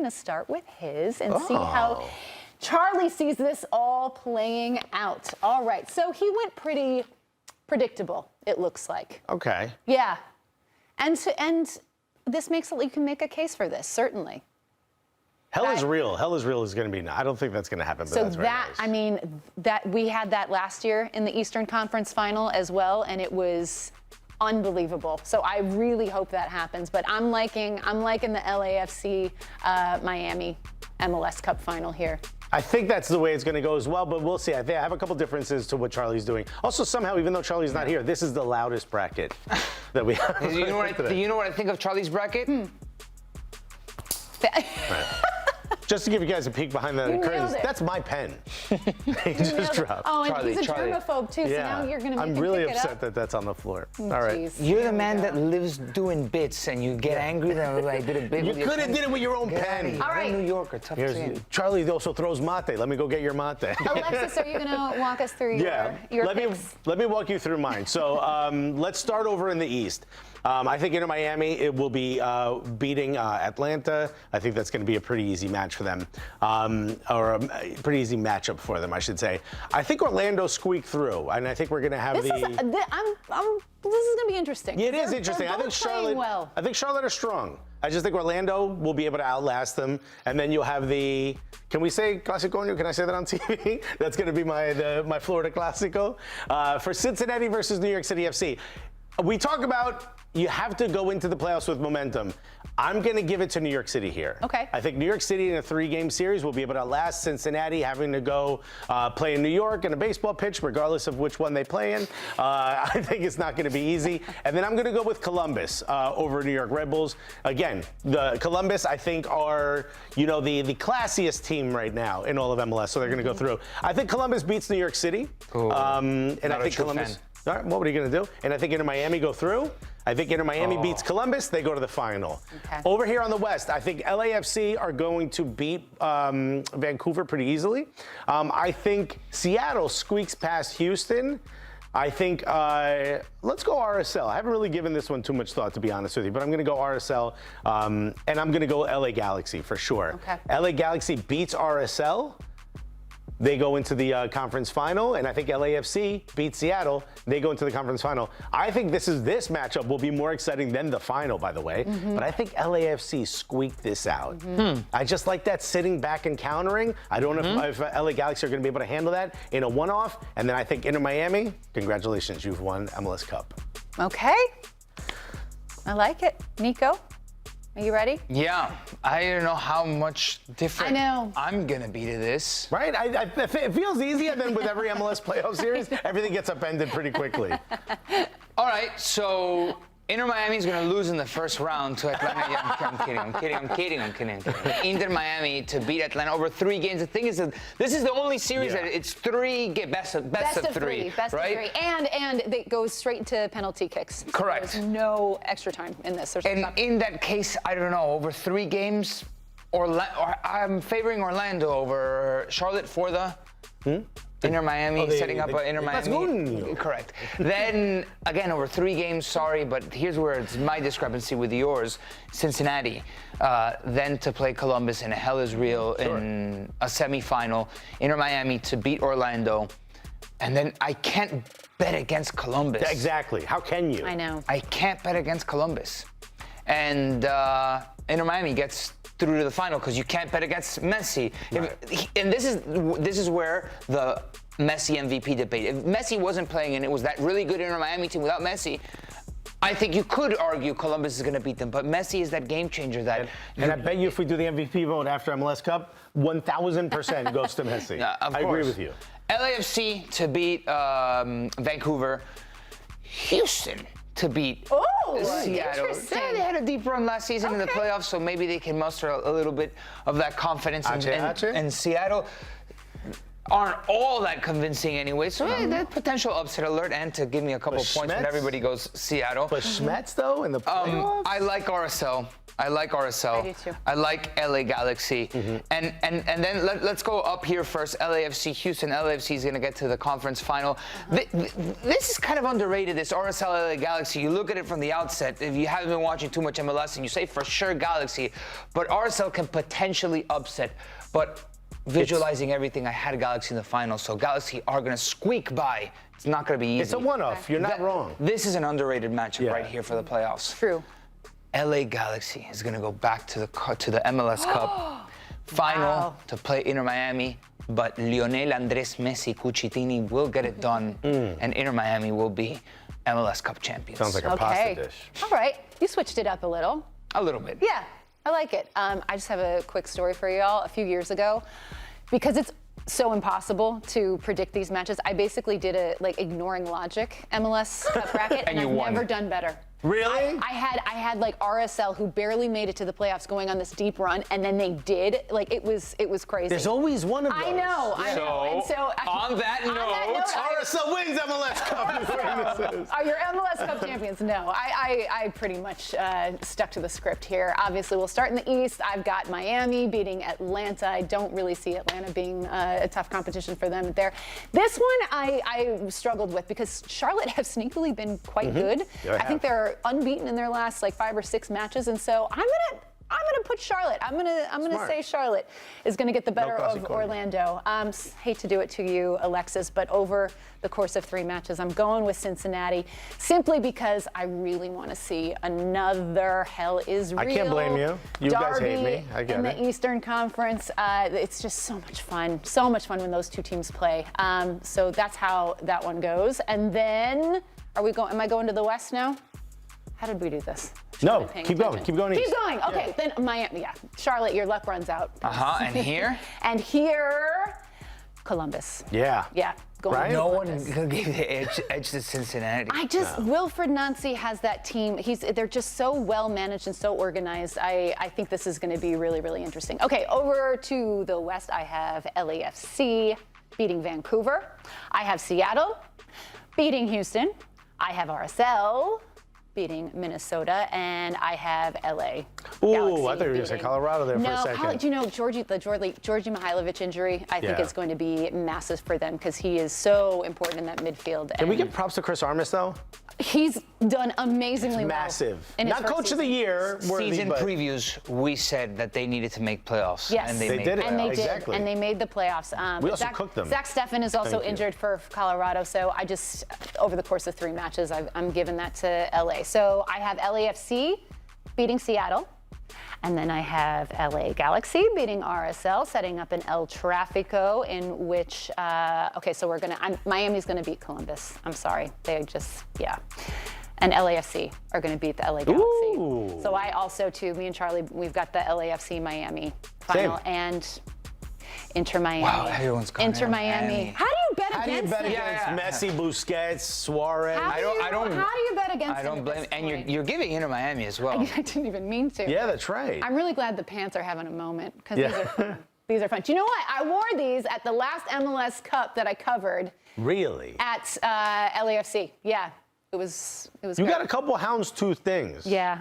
going to start with his and see how Charlie sees this all playing out. All right, so he went pretty predictable, it looks like. Okay. Yeah. And this makes it, you can make a case for this, certainly. Hell is real. Hell is real is going to be, I don't think that's going to happen, but so that's very nice. I mean, that we had that last year in the Eastern Conference Final as well, and it was unbelievable. So I really hope that happens. But I'm liking the LAFC Miami MLS Cup final here. I think that's the way it's going to go as well, but we'll see. I have a couple differences to what Charlie's doing. Also, somehow, even though Charlie's not here, this is the loudest bracket that we have. You know what I think of Charlie's bracket? Right. Just to give you guys a peek behind the curtains, that's my pen. He just dropped. Oh, and he's a germaphobe too, so now you're going to make him I'm really pick upset that that's on the floor. All right. Geez. You're the man that lives doing bits, and you get angry that I did a bit. You could have did it with your own pen. All right. New Yorker, tough to Charlie also throws mate. Let me go get your mate. Alexis, are you going to walk us through your picks? Let me walk you through mine. So let's start over in the East. I think Inter Miami, it will be beating Atlanta. I think that's going to be a pretty easy match for them, or a pretty easy matchup for them, I should say. I think Orlando squeaked through, and I think we're going to have this is going to be interesting. Yeah, it is interesting. I think Charlotte. Well. I think Charlotte are strong. I just think Orlando will be able to outlast them, and then you'll have the. Can we say Clasico? Can I say that on TV? That's going to be my Florida Clasico for Cincinnati versus New York City FC. We talk about you have to go into the playoffs with momentum. I'm going to give it to New York City here. Okay. I think New York City in a 3-game series will be able to outlast Cincinnati having to go play in New York in a baseball pitch, regardless of which one they play in. I think it's not going to be easy. And then I'm going to go with Columbus over New York Red Bulls. Again, the Columbus, I think, are, the classiest team right now in all of MLS, so they're going to go through. I think Columbus beats New York City. And I think Columbus. All right, what are you going to do? And I think Inter Miami go through. I think Inter Miami beats Columbus. They go to the final. Okay. Over here on the West, I think LAFC are going to beat Vancouver pretty easily. I think Seattle squeaks past Houston. I think, let's go RSL. I haven't really given this one too much thought, to be honest with you, but I'm going to go RSL, and I'm going to go LA Galaxy for sure. Okay. LA Galaxy beats RSL. They go into the conference final, and I think LAFC beats Seattle. They go into the conference final. I think this matchup will be more exciting than the final, by the way. But I think LAFC squeaked this out. I just like that sitting back and countering. I don't know if LA Galaxy are going to be able to handle that in a one-off. And then I think Inter Miami, congratulations, you've won MLS Cup. Okay. I like it. Nico? Are you ready? Yeah, I don't know how much different I'm going to be to this. Right? It feels easy, and then with every MLS playoff series, everything gets upended pretty quickly. All right, so Inter Miami is going to lose in the first round to Atlanta. I'm kidding. Inter Miami to beat Atlanta over 3 games. The thing is that this is the only series that it's 3 best of three, right? And it goes straight into penalty kicks. So correct. There's no extra time in this. And in that case, I don't know, over 3 games, I'm favoring Orlando over Charlotte for the Inter Miami, setting up an Inter Miami. Correct. Then, again, over 3 games, sorry, but here's where it's my discrepancy with yours. Cincinnati, then to play Columbus in a Hell is Real in a semifinal. Inter Miami to beat Orlando. And then I can't bet against Columbus. Exactly. How can you? I know. I can't bet against Columbus. And Inter Miami gets through to the final because you can't bet against Messi. Right. And this is where the Messi MVP debate. If Messi wasn't playing and it was that really good Inter Miami team without Messi, I think you could argue Columbus is going to beat them. But Messi is that game changer that. And I bet you if we do the MVP vote after MLS Cup, 1,000% goes to Messi. Yeah, of course. I agree with you. LAFC to beat Vancouver. Houston to beat Seattle. Interesting. Yeah, they had a deep run last season in the playoffs, so maybe they can muster a little bit of that confidence. And Seattle aren't all that convincing anyway, so that potential upset alert, and to give me a couple points when everybody goes Seattle. But Schmetz, though, in the playoffs? I like RSL. I like RSL. I do too. I like LA Galaxy. And then let's go up here first. LAFC Houston. LAFC is going to get to the conference final. This is kind of underrated, this RSL LA Galaxy. You look at it from the outset, if you haven't been watching too much MLS, and you say for sure Galaxy, but RSL can potentially upset. But visualizing everything, I had Galaxy in the final, so Galaxy are going to squeak by. It's not going to be easy. It's a one-off. You're not wrong. This is an underrated matchup right here for the playoffs. True. LA Galaxy is going to go back to the MLS Cup final to play Inter Miami, but Lionel Andres Messi Cucitini will get it done, and Inter Miami will be MLS Cup champions. Sounds like a pasta dish. All right. You switched it up a little. A little bit. Yeah, I like it. I just have a quick story for y'all. A few years ago, because it's so impossible to predict these matches, I basically did a ignoring logic MLS Cup bracket, and you I've won. never done better. Really? I had like RSL, who barely made it to the playoffs, going on this deep run, and then they did. Like it was crazy. There's always one of those. I know. And so on that note, RSL wins MLS Cup. Are your MLS Cup champions? No, I pretty much stuck to the script here. Obviously, we'll start in the East. I've got Miami beating Atlanta. I don't really see Atlanta being a tough competition for them there. This one I struggled with because Charlotte have sneakily been quite good. Yeah, I think they're unbeaten in their last 5 or 6 matches, and so I'm gonna put Charlotte. I'm gonna say Charlotte is gonna get the better of Orlando. Hate to do it to you, Alexis, but over the course of 3 matches, I'm going with Cincinnati simply because I really want to see another hell is real. I can't blame you. You guys hate me. I get in it. the Eastern Conference. It's just so much fun. So much fun when those 2 teams play. So that's how that one goes. And then am I going to the West now? How did we do this? No, keep going. Keep going. Keep going. Okay, then Miami. Yeah, Charlotte, your luck runs out. And here? And here, Columbus. Yeah. Yeah. Right? No one can give the edge to Cincinnati. Wilfred Nancy has that team. They're just so well managed and so organized. I think this is going to be really, really interesting. Okay, over to the West, I have LAFC beating Vancouver. I have Seattle beating Houston. I have RSL beating Minnesota, and I have LA. Ooh, I thought you were going to say Colorado there for a second. Do you know Georgie Mihailovic injury? I think it's going to be massive for them because he is so important in that midfield. Can we give props to Chris Armas, though? He's done amazingly well. Massive. In his Not first coach of the year. Season previews, we said that they needed to make playoffs. Yes. And they did it. And they Exactly. did. And they made the playoffs. We also cooked them. Zach Steffen is also injured for Colorado. So I just, over the course of 3 matches, I'm giving that to LA. So I have LAFC beating Seattle. And then I have LA Galaxy beating RSL, setting up an El Tráfico in which, so Miami's going to beat Columbus. I'm sorry. They just, And LAFC are going to beat the LA Galaxy. Ooh. So I also, too, me and Charlie, we've got the LAFC Miami final. Same. And Inter Miami. Wow, everyone's gone Inter Miami. How do you bet How do you against bet them? against Messi, Busquets, Suarez? How do you bet against them? I don't at blame. this And point? you're giving Inter Miami as well. I didn't even mean to. Yeah, that's right. I'm really glad the pants are having a moment because these are fun. These are fun. Do you know what? I wore these at the last MLS Cup that I covered. Really? At LAFC. Yeah, it was. You got a couple houndstooth things. Yeah.